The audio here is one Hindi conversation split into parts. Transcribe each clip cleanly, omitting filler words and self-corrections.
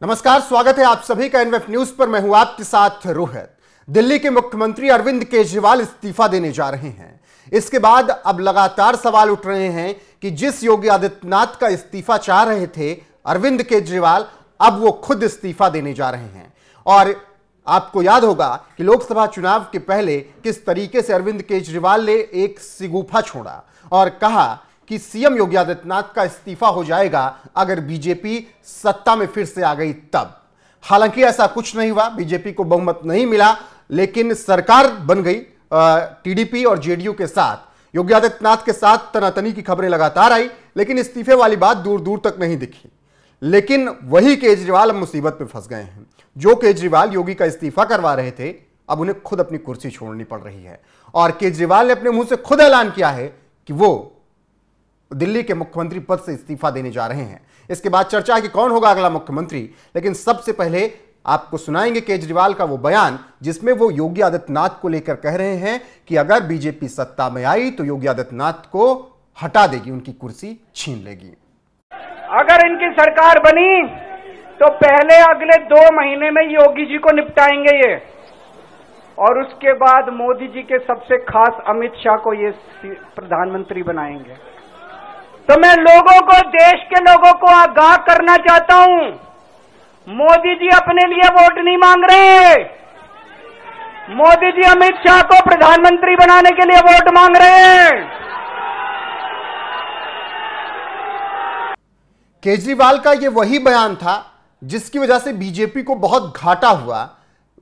नमस्कार, स्वागत है आप सभी का एनवेफ न्यूज पर। मैं हूं आपके साथ रोहित। दिल्ली के मुख्यमंत्री अरविंद केजरीवाल इस्तीफा देने जा रहे हैं। इसके बाद अब लगातार सवाल उठ रहे हैं कि जिस योगी आदित्यनाथ का इस्तीफा चाह रहे थे अरविंद केजरीवाल, अब वो खुद इस्तीफा देने जा रहे हैं। और आपको याद होगा कि लोकसभा चुनाव के पहले किस तरीके से अरविंद केजरीवाल ने एक सिगूफा छोड़ा और कहा कि सीएम योगी आदित्यनाथ का इस्तीफा हो जाएगा अगर बीजेपी सत्ता में फिर से आ गई तब। हालांकि ऐसा कुछ नहीं हुआ, बीजेपी को बहुमत नहीं मिला, लेकिन सरकार बन गई टीडीपी और जेडीयू के साथ। योगी आदित्यनाथ के साथ तनातनी की खबरें लगातार आई, लेकिन इस्तीफे वाली बात दूर दूर तक नहीं दिखी। लेकिन वही केजरीवाल अब मुसीबत में फंस गए हैं। जो केजरीवाल योगी का इस्तीफा करवा रहे थे, अब उन्हें खुद अपनी कुर्सी छोड़नी पड़ रही है। और केजरीवाल ने अपने मुंह से खुद ऐलान किया है कि वो दिल्ली के मुख्यमंत्री पद से इस्तीफा देने जा रहे हैं। इसके बाद चर्चा है कि कौन होगा अगला मुख्यमंत्री, लेकिन सबसे पहले आपको सुनाएंगे केजरीवाल का वो बयान जिसमें वो योगी आदित्यनाथ को लेकर कह रहे हैं कि अगर बीजेपी सत्ता में आई तो योगी आदित्यनाथ को हटा देगी, उनकी कुर्सी छीन लेगी। अगर इनकी सरकार बनी तो पहले अगले 2 महीने में योगी जी को निपटाएंगे ये, और उसके बाद मोदी जी के सबसे खास अमित शाह को ये प्रधानमंत्री बनाएंगे। तो मैं लोगों को, देश के लोगों को आगाह करना चाहता हूं, मोदी जी अपने लिए वोट नहीं मांग रहे। मोदी जी अमित शाह को प्रधानमंत्री बनाने के लिए वोट मांग रहे हैं। केजरीवाल का यह वही बयान था जिसकी वजह से बीजेपी को बहुत घाटा हुआ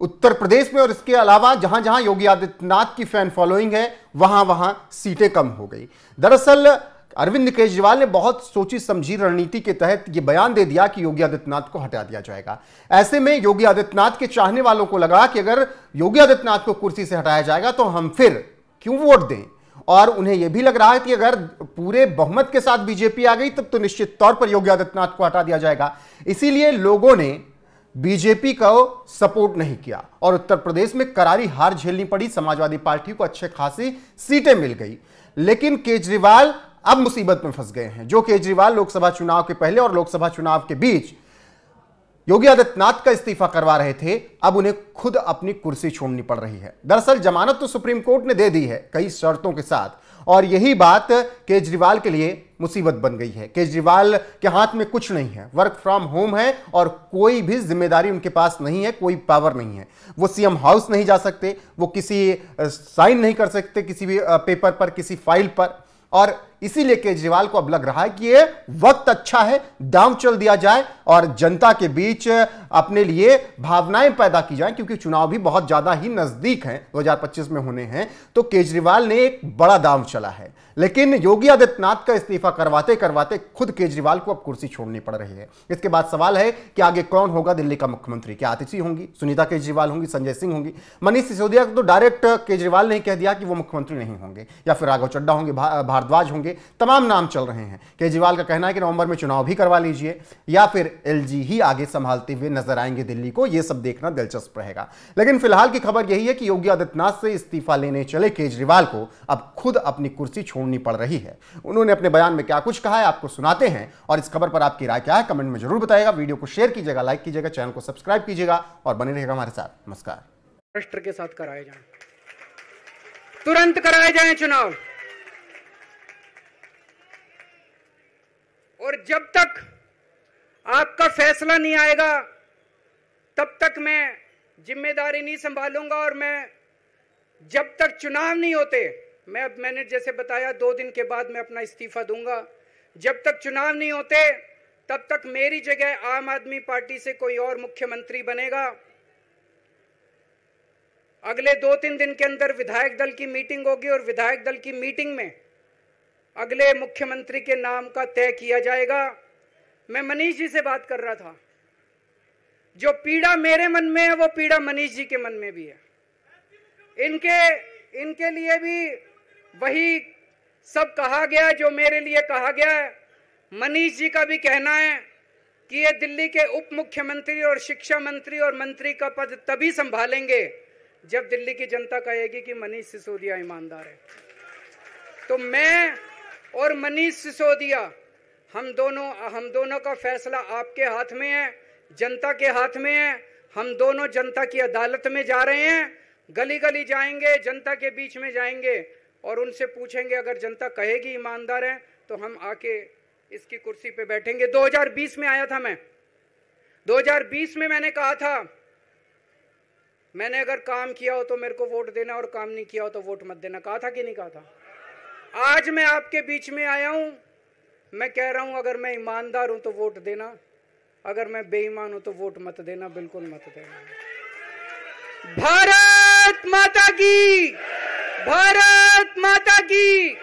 उत्तर प्रदेश में, और इसके अलावा जहां जहां योगी आदित्यनाथ की फैन फॉलोइंग है वहां वहां सीटें कम हो गई। दरअसल अरविंद केजरीवाल ने बहुत सोची समझी रणनीति के तहत यह बयान दे दिया कि योगी आदित्यनाथ को हटा दिया जाएगा। ऐसे में योगी आदित्यनाथ के चाहने वालों को लगा कि अगर योगी आदित्यनाथ को कुर्सी से हटाया जाएगा तो हम फिर क्यों वोट दें, और उन्हें यह भी लग रहा है कि अगर पूरे बहुमत के साथ बीजेपी आ गई तब तो निश्चित तौर पर योगी आदित्यनाथ को हटा दिया जाएगा। इसीलिए लोगों ने बीजेपी को सपोर्ट नहीं किया और उत्तर प्रदेश में करारी हार झेलनी पड़ी। समाजवादी पार्टी को अच्छे खासी सीटें मिल गई, लेकिन केजरीवाल अब मुसीबत में फंस गए हैं। जो केजरीवाल लोकसभा चुनाव के पहले और लोकसभा चुनाव के बीच योगी आदित्यनाथ का इस्तीफा करवा रहे थे, अब उन्हें खुद अपनी कुर्सी छोड़नी पड़ रही है। दरअसल जमानत तो सुप्रीम कोर्ट ने दे दी है कई शर्तों के साथ, और यही बात केजरीवाल के लिए मुसीबत बन गई है। केजरीवाल के हाथ में कुछ नहीं है, वर्क फ्रॉम होम है और कोई भी जिम्मेदारी उनके पास नहीं है, कोई पावर नहीं है। वो सीएम हाउस नहीं जा सकते, वो किसी साइन नहीं कर सकते किसी भी पेपर पर, किसी फाइल पर। और इसीलिए केजरीवाल को अब लग रहा है कि ये वक्त अच्छा है, दांव चल दिया जाए और जनता के बीच अपने लिए भावनाएं पैदा की जाएं, क्योंकि चुनाव भी बहुत ज्यादा ही नजदीक हैं, 2025 में होने हैं। तो केजरीवाल ने एक बड़ा दांव चला है, लेकिन योगी आदित्यनाथ का इस्तीफा करवाते करवाते खुद केजरीवाल को अब कुर्सी छोड़नी पड़ रही है। इसके बाद सवाल है कि आगे कौन होगा दिल्ली का मुख्यमंत्री। क्या आतिशी होंगी, सुनीता केजरीवाल होंगी, संजय सिंह होंगी? मनीष सिसोदिया को तो डायरेक्ट केजरीवाल ने कह दिया कि वो मुख्यमंत्री नहीं होंगे, या फिर राघव चड्ढा होंगे, भारद्वाज होंगे, तमाम नाम चल रहे हैं। केजरीवाल का कहना है कि नवंबर में चुनाव भी करवा लीजिए, या फिर एलजी ही आगे संभालते हुए नजर आएंगे दिल्ली को। यह सब देखना दिलचस्प रहेगा। लेकिन फिलहाल की खबर यही है कि योगी आदित्यनाथ से इस्तीफा लेने चले केजरीवाल को अब खुद अपनी कुर्सी छोड़नी पड़ रही है। उन्होंने अपने बयान में क्या कुछ कहा है आपको सुनाते हैं, और इस खबर पर आपकी राय क्या है कमेंट में जरूर बताइएगा। वीडियो को शेयर कीजिएगा, लाइक कीजिएगा, चैनल को सब्सक्राइब कीजिएगा और बने रहिएगा हमारे साथ। नमस्कार। राष्ट्र के साथ कराए जाएं, तुरंत कराए जाएं चुनाव, और जब तक आपका फैसला नहीं आएगा तब तक मैं जिम्मेदारी नहीं संभालूंगा। और मैं जब तक चुनाव नहीं होते, मैंने जैसे बताया 2 दिन के बाद मैं अपना इस्तीफा दूंगा। जब तक चुनाव नहीं होते तब तक मेरी जगह आम आदमी पार्टी से कोई और मुख्यमंत्री बनेगा। अगले 2-3 दिन के अंदर विधायक दल की मीटिंग होगी, और विधायक दल की मीटिंग में अगले मुख्यमंत्री के नाम का तय किया जाएगा। मैं मनीष जी से बात कर रहा था, जो पीड़ा मेरे मन में है वो पीड़ा मनीष जी के मन में भी है। इनके लिए भी वही सब कहा गया जो मेरे लिए कहा गया है। मनीष जी का भी कहना है कि ये दिल्ली के उप मुख्यमंत्री और शिक्षा मंत्री और मंत्री का पद तभी संभालेंगे जब दिल्ली की जनता कहेगी कि मनीष सिसोदिया ईमानदार है। तो मैं और मनीष सिसोदिया, हम दोनों का फैसला आपके हाथ में है जनता के हाथ में है। हम दोनों जनता की अदालत में जा रहे हैं, गली गली जाएंगे, जनता के बीच में जाएंगे और उनसे पूछेंगे, अगर जनता कहेगी ईमानदार है तो हम आके इसकी कुर्सी पे बैठेंगे। 2020 में आया था मैं, 2020 में मैंने कहा था, मैंने अगर काम किया हो तो मेरे को वोट देना और काम नहीं किया हो तो वोट मत देना। कहा था कि नहीं कहा था? आज मैं आपके बीच में आया हूं, मैं कह रहा हूं अगर मैं ईमानदार हूं तो वोट देना, अगर मैं बेईमान हूं तो वोट मत देना, बिल्कुल मत देना। भारत माता की, भारत माता की।